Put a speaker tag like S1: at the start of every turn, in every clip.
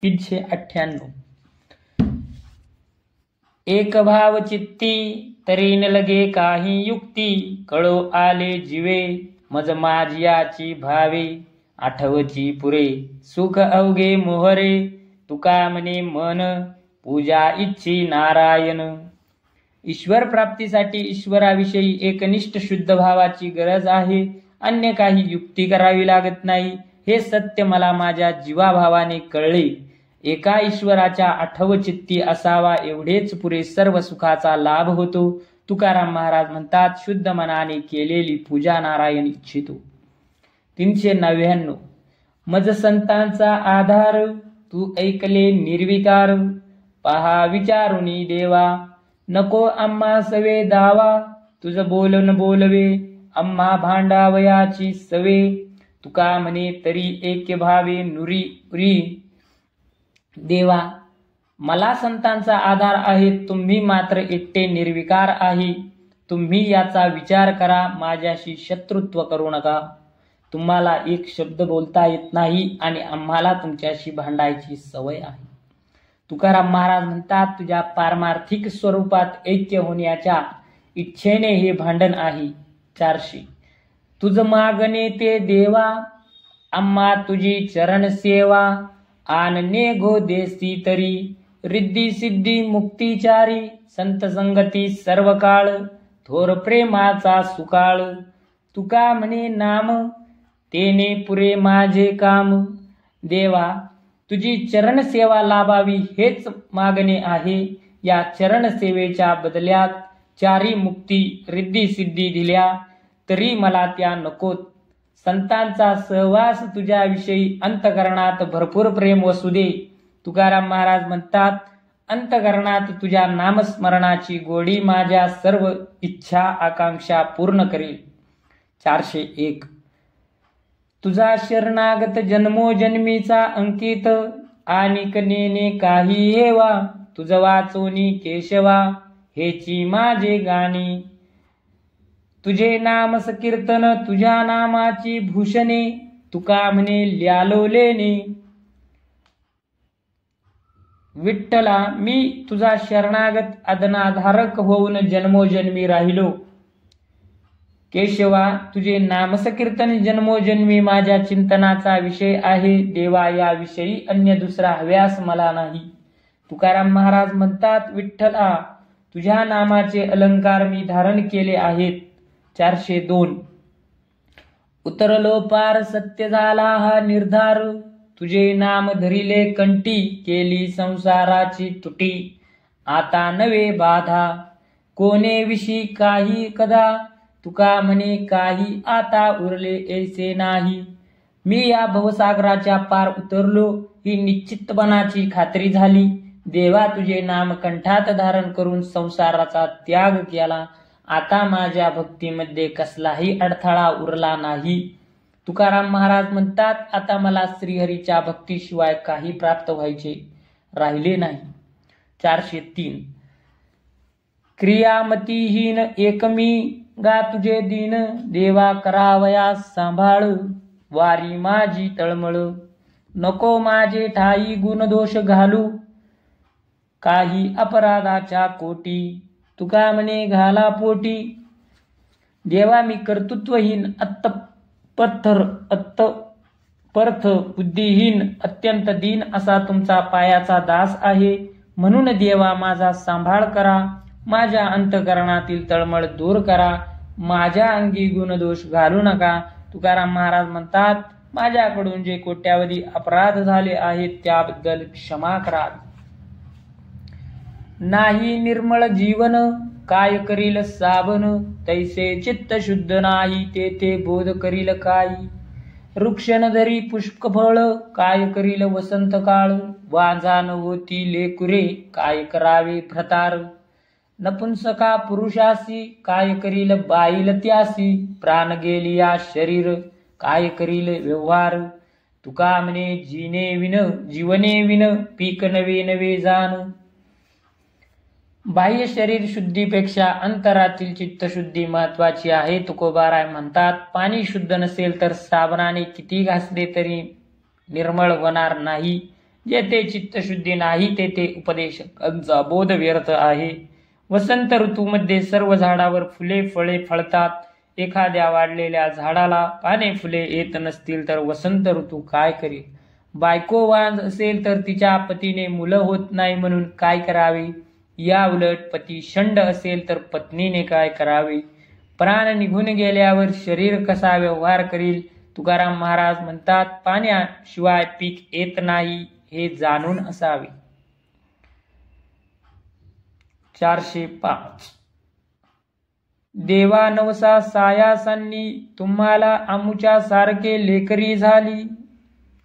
S1: 398 एक भाव चित्ती तरी न लगे काही युक्ती कळो आले जीवे मज माझियाची भावे आठवची पुरे सुख अवघे मोहरे तुका म्हणे मन पूजा इच्छी नारायण। ईश्वर प्राप्तीसाठी ईश्वराविषयी एकनिष्ठ शुद्ध भावाची गरज आहे, अन्य काही युक्ती करावी लागत नाही। हे सत्य मला माझ्या जीवाभावाने कळले। एका ईश्वराच्या आठवचित्ती असावा एवढेच पुरे सर्व सुखाचा लाभ होतो। तुकाराम महाराज म्हणतात, शुद्ध मनाने केलेली पूजा नारायण इच्छितो। 399 मज संतांचा आधार तू ऐकले निर्विकार पहा विचारुनी देवा नको आम्हा सवे दावा तुझ बोलन बोलवे आम्हा भांडावयाची सवे तुका म्हणे तरी ऐक्य भावे नुरी पुरी देवा मला संतांचा आधार आहे, तुम्ही मात्र एकटे निर्विकार आहे। तुम्ही याचा विचार करा, माझ्याशी शत्रुत्व करू नका। तुम्हाला एक शब्द बोलता येत नाही आणि आम्हाला तुमच्याशी भांडायची सवय आहे। तुकाराम महाराज म्हणतात, तुझ्या पारमार्थिक स्वरूपात ऐक्य होण्याच्या इच्छेने हे भांडण आहे। 400 तुझ मागणे ते देवा आम्हा तुझी चरण सेवा आनने गो देसी तरी रिद्धी सिद्धी मुक्तिचारी संत संगती सर्व काळ थोर प्रेमाचा सुकाळ तुका म्हणे नाम तेने पुरे माझे काम। देवा तुझी चरण सेवा लाभावी हेच मागणे आहे। या चरण सेवेच्या बदल्यात चारी मुक्ती रिद्धी सिद्धी दिल्या तरी मला त्या नकोत। संतांचा सहवास तुझ्याविषयी अंतकरणात भरपूर प्रेम वसू दे। तुकाराम महाराज म्हणतात, अंतकरणात तुझ्या नामस्मरणाची गोडी माझ्या सर्व इच्छा आकांक्षा पूर्ण करेल। 401 तुझा शरणागत जन्मोजन्मीचा अंकित आणि कनेने काही हेवा तुझ वाचोनी केशवा हेची माझे गाणी तुझे नाम संकीर्तन तुझ्या नामाची भूषणे तुका म्हणे ल्यालोलेने विठ्ठला मी तुझा शरणागत अदनाधारक होऊन जन्मोजन्मी राहिलो। केशवा तुझे नामसकीर्तन जन्मोजन्मी माझ्या चिंतनाचा विषय आहे। देवा याविषयी अन्य दुसरा हव्यास मला नाही। तुकाराम महाराज म्हणतात, विठ्ठला तुझ्या नामाचे अलंकार मी धारण केले आहेत। 402 उतरलो पार सत्य झाला हा निर्धार तुझे नाम धरिले कंठी केली संसाराची तुटी आता नवे बाधा कोणे विषयी काही कदा तुका म्हणे काही आता उरले ऐसे नाही। मी या भवसागराच्या पार उतरलो ही निश्चितपणाची खात्री झाली। देवा तुझे नाम कंठात धारण करून संसाराचा त्याग केला, आता माझ्या भक्तीमध्ये कसलाही अडथळा उरला नाही। तुकाराम महाराज म्हणतात, आता मला श्रीहरीच्या भक्तीशिवाय काही प्राप्त व्हायचे राहिले नाही। 403 क्रियामतीहीन एकमी गा तुझे दीन देवा करावया सांभाळ वारी माझी तळमळ नको माझे ठाई गुणदोष घालू काही अपराधाच्या कोटी तुका म्हणे घाला पोटी। देवा मी कर्तृत्वहीन अत्तपर्थ बुद्धिहीन अत्यंत दीन असा तुमचा पायाचा दास आहे, म्हणून देवा माझा सांभाळ करा, माझ्या अंतकरणातील तळमळ दूर करा, माझ्या अंगी गुणदोष घालू नका। तुकाराम महाराज म्हणतात, माझ्याकडून जे कोट्यावधी अपराध झाले आहेत त्याबद्दल क्षमा करा। नाही निर्मळ जीवन काय करील साबन तैसे चित्त शुद्ध नाही तेथे बोध करील काही वृक्षण धरी पुष्पफळ काय करील वसंत काळ वांजान होती लेकुरे काय करावे भ्रतार नपुंसका पुरुषासी काय करील बाईल त्यासी प्राण गेलिया शरीर काय करील व्यवहार तुका म्हणे जीवने विन पीक नवे नवे जाण। बाह्य शरीर शुद्धीपेक्षा अंतरातील चित्तशुद्धी महत्वाची आहे। तुकोबाराय म्हणतात, पाणी शुद्ध नसेल तर साबणाने किती घासले तरी निर्मळ होणार नाही। जेथे चित्तशुद्धी नाही तेथे उपदेशकांचा बोध व्यर्थ आहे. वसंत ऋतूमध्ये सर्व झाडावर फुले फळे फळतात. एखाद्या वाढलेल्या झाडाला पाने फुले येत नसतील तर वसंत ऋतू काय करेल? बायको वांज असेल तर तिच्या पतीने मुलं होत नाही म्हणून काय करावे? या उलट पती षंड असेल तर पत्नीने काय करावे? प्राण निघून गेल्यावर शरीर कसा व्यवहार करील? तुकाराम महाराज म्हणतात, पाण्याशिवाय पीक येत नाही हे जाणून असावे. 405. देवा नवसा सायासांनी तुम्हाला आमुच्या सारखे लेकरी झाली.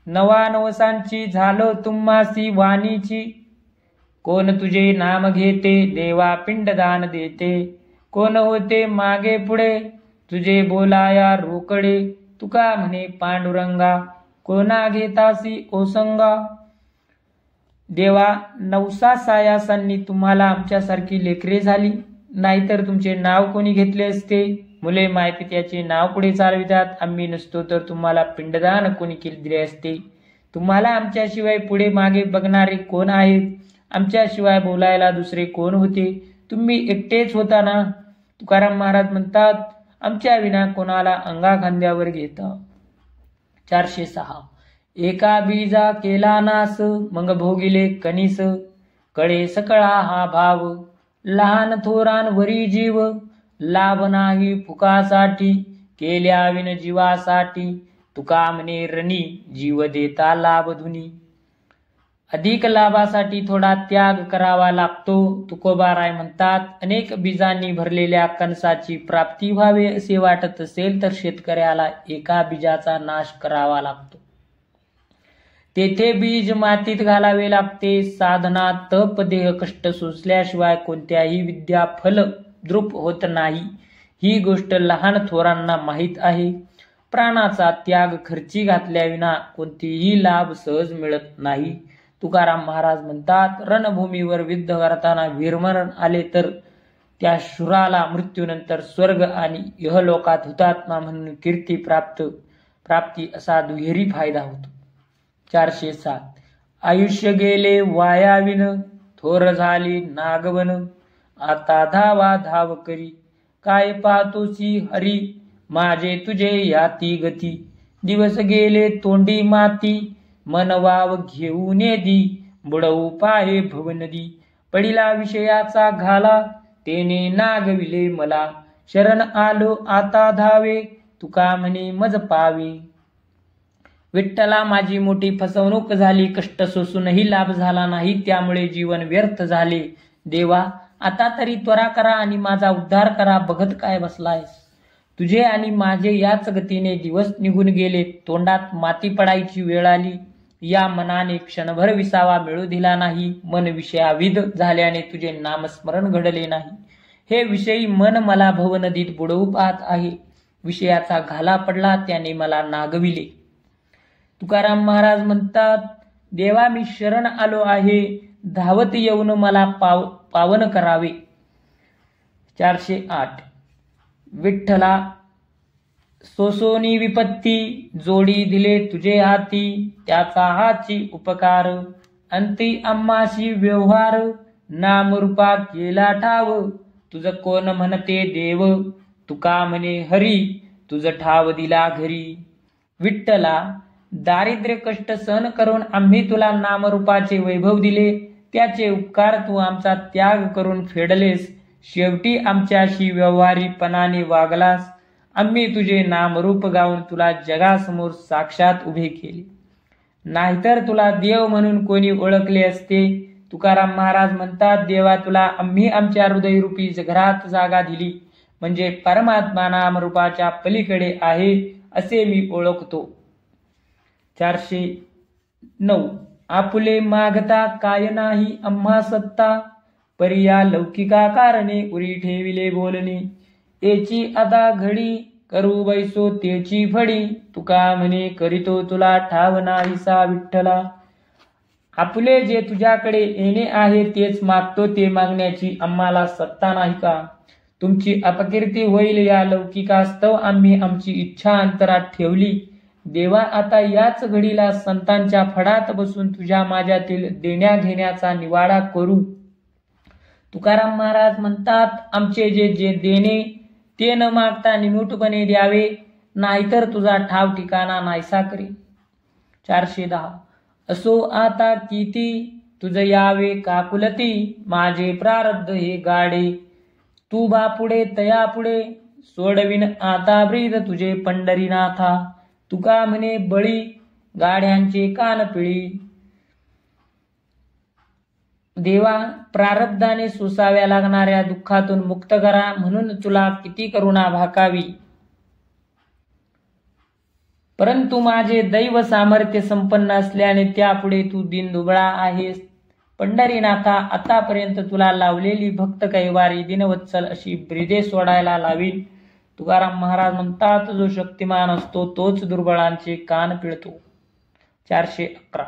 S1: नवा नवसांची झालो तुम्हासी वाणीची. कोण तुझे नाम घेते देवा पिंडदान देते. कोण होते मागे पुढे तुझे बोलाया रोकडे. तुका म्हणे पांडुरंगा कोणा घेतासी ओसंगा. देवा नवसा सायासांनी तुम्हाला आमच्यासारखी लेकरे झाली, नाहीतर तुमचे नाव कोणी घेतले असते? मुले मायपित्याचे नाव पुढे चालवितात. आम्ही नसतो तर तुम्हाला पिंडदान कोणी दिले असते? तुम्हाला आमच्याशिवाय पुढे मागे बघणारे कोण आहेत? आमच्याशिवाय बोलायला दुसरे कोण होते? तुम्ही एकटेच होता ना. तुकाराम महाराज म्हणतात, आमच्या विना कोणाला अंगा खांद्यावर घेता. 406. एका बीजा केला नास मग भोगिले कणीस. कळे सकळा हा भाव लहान थोरांवरी जीव. लाभ नाही फुकासाठी केल्या विन जीवासाठी. तुका म्हणे रणी जीव देता लाभ धुनी. अधिक लाभासाठी थोडा त्याग करावा लागतो. तुकोबाराय म्हणतात, अनेक बीजांनी भरलेल्या कणसाची प्राप्ती व्हावे असे वाटत असेल तर शेतकऱ्याला एका बीजाचा नाश करावा लागतो. तेथे बीज मातीत घालावे लागते. साधना तप देह कष्ट सोसल्याशिवाय कोणत्याही विद्या फल द्रुप होत नाही. ही गोष्ट लहान थोरांना माहीत आहे. प्राणाचा त्याग खर्ची घातल्याविना कोणतेही लाभ सहज मिळत नाही. तुकाराम महाराज म्हणतात, रणभूमीवर युद्ध करताना वीरमरण आले तर त्या शूराला मृत्यूनंतर स्वर्ग आणि इहलोकात हुतात्मा म्हणून कीर्ती प्राप्ती असा दुहेरी फायदा होतो. 407. आयुष्य गेले वायाविन थोर झाली नागवन. आता धावा धाव करी काय पाहतोसी हरी. माझे तुझे याती गती दिवस गेले तोंडी माती. मन वाव घेऊन दी बुडवू पाहे भवनदी. पडिला विषयाचा घाला तेने नागविले मला. शरण आलो आता धावे तुका म्हणे मज पावे. विठ्ठला माझी मोठी फसवणूक झाली. कष्ट सोसूनही लाभ झाला नाही, त्यामुळे जीवन व्यर्थ झाले. देवा आता तरी त्वरा करा आणि माझा उद्धार करा. बघत काय बसलायस? तुझे आणि माझे याच गतीने दिवस निघून गेले. तोंडात माती पडायची वेळ आली. या मनाने क्षणभर विसावा मिळू दिला नाही. मन विषयाविद झाल्याने तुझे नामस्मरण घडले नाही. हे विषयी मन मला भवनदीत बुडवू पाहत आहे. विषयाचा घाला पडला त्याने मला नागविले. तुकाराम महाराज म्हणतात, देवा मी शरण आलो आहे. धावत येऊन मला पावन करावे. 408. विठ्ठला सोसोनी विपत्ती जोडी दिले तुझे हाती. त्याचा हाची उपकार अंती आम्हाशी व्यवहार. नामरूपा केला ठाव तुझ कोण म्हणते देव. तुका म्हणे हरी तुझ ठाव दिला घरी. विठ्ठला दारिद्र्य कष्ट सहन करून आम्ही तुला नामरूपाचे वैभव दिले. त्याचे उपकार तू आमचा त्याग करून फेडलेस. शेवटी आमच्याशी व्यवहारीपणाने वागलास. आम्ही तुझे नामरूप गाऊन तुला जगासमोर साक्षात उभे केले. नाहीतर तुला देव म्हणून कोणी ओळखले असते. तुकाराम महाराज म्हणतात, देवा तुला आम्ही आमच्या हृदयरूपी घरात जागा दिली, म्हणजे परमात्मा नामरूपाच्या पलीकडे आहे असे मी ओळखतो. 409. आपुले मागता काय नाही आम्हा सत्ता. परिया लौकिका कारणे उरी ठेविले बोलणे. एची आता घडी करू बैसो तेची फडी. तुका म्हणे करीतो तुला ठाव नाहीसा विठ्ठला. आपुले जे तुझ्याकडे येणे आहे तेच मागतो, ते मागण्याची आम्हाला सत्ता नाही का? तुमची अपकीर्ती होईल या लौकिकास्तव आम्ही आमची इच्छा अंतरात ठेवली. देवा आता याच घडीला संतांच्या फडात बसून तुझ्या माझ्यातील देण्या घेण्याचा निवाडा करू. तुकाराम महाराज म्हणतात, आमचे जे जे देणे ते न मागता निमूटपणे द्यावे, नाहीतर तुझा ठाव ठिकाणा नाहीसा करी. 410. असो आता किती तुझ यावे काकुलती, माझे प्रारब्ध हे गाडे, तू बापुढे तया पुढे, सोडविन आता ब्रीद तुझे पंढरीनाथा. तुका म्हणे बळी गाड्यांचे कान पिळी. देवा, प्रारब्धाने सोसाव्या लागणाऱ्या दुःखातून मुक्त करा, म्हणून तुला किती करुणा भाकावी. परंतु माझे दैव सामर्थ्य संपन्न असल्याने त्यापुढे तू दिनदुबळा आहेस. पंढरीनाथा, आतापर्यंत तुला लावलेली भक्त कैवारी दिनवत्सल अशी ब्रिदे सोडायला लावील. तुकाराम महाराज म्हणतात, जो शक्तिमान असतो तोच दुर्बळांचे कान पिळतो. 411.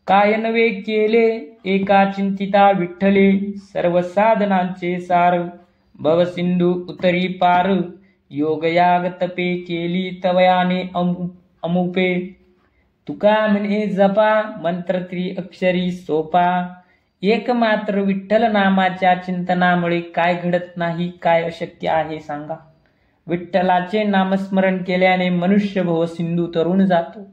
S1: काय नवे केले एका चिंतिता विठ्ठले, सर्व साधनांचे सार, भवसिंधू उतरी पार, योगयाग तपे केली तवयाने अमुपे. तुका म्हणे जपा मंत्र त्रिअक्षरी सोपा, एकमात्र विठ्ठल नामाच्या चिंतनामुळे काय घडत नाही, काय अशक्य आहे सांगा. विठ्ठलाचे नामस्मरण केल्याने मनुष्य भवसिंधू तरुण जातो.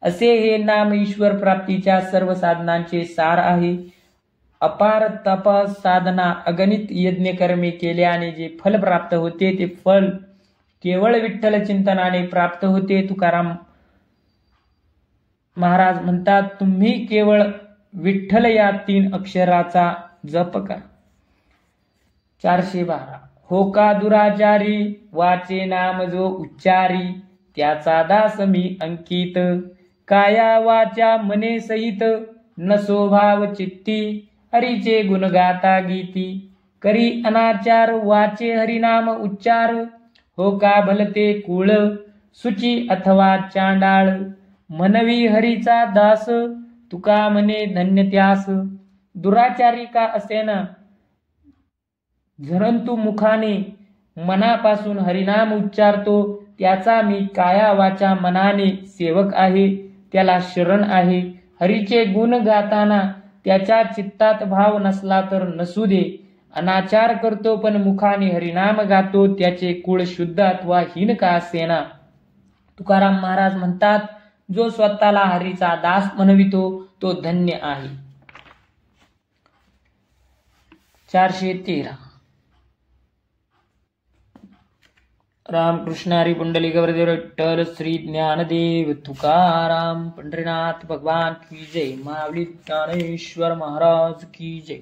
S1: असे हे नाम ईश्वर प्राप्तीच्या सर्व साधनांचे सार आहे. अपार तपस साधना अगणित यज्ञकर्मे केल्याने जे फल प्राप्त होते ते फल केवळ विठ्ठल चिंतनाने प्राप्त होते. तुकाराम महाराज म्हणतात, तुम्ही केवळ विठ्ठल या 3 अक्षराचा जप करा. 412. हो का दुराचारी, वाचे नाम जो उच्चारी, त्याचा दास मी अंकित, काया वाचा मने सहित, नसो भाव चित्ती, हरीचे गुण गाता गीती, करी अनाचार वाचे हरिनाम उच्चार, हो का भलते कुळ, सुची अथवा चांडाळ, मनवी हरीचा दास, तुका म्हणे धन्य त्यास. दुराचारी का असेना, परंतु मुखाने मनापासून हरिनाम उच्चारतो, त्याचा मी काया वाचा मनाने सेवक आहे, त्याला शरण आहे. हरीचे गुण गाताना त्याच्या चित्तात भाव नसला तर नसू दे. अनाचार करतो पण मुखाने हरिनाम गातो, त्याचे कुळ शुद्ध अथवा हीन का असेना. तुकाराम महाराज म्हणतात, जो स्वतःला हरीचा दास म्हणवितो तो धन्य आहे. 413. रामकृष्ण हरी पुंडलिक वरदेव विठ्ठल श्री ज्ञानदेव तुकाराम पंढरीनाथ भगवान की जय. माऊली ज्ञानेश्वर महाराज की जय.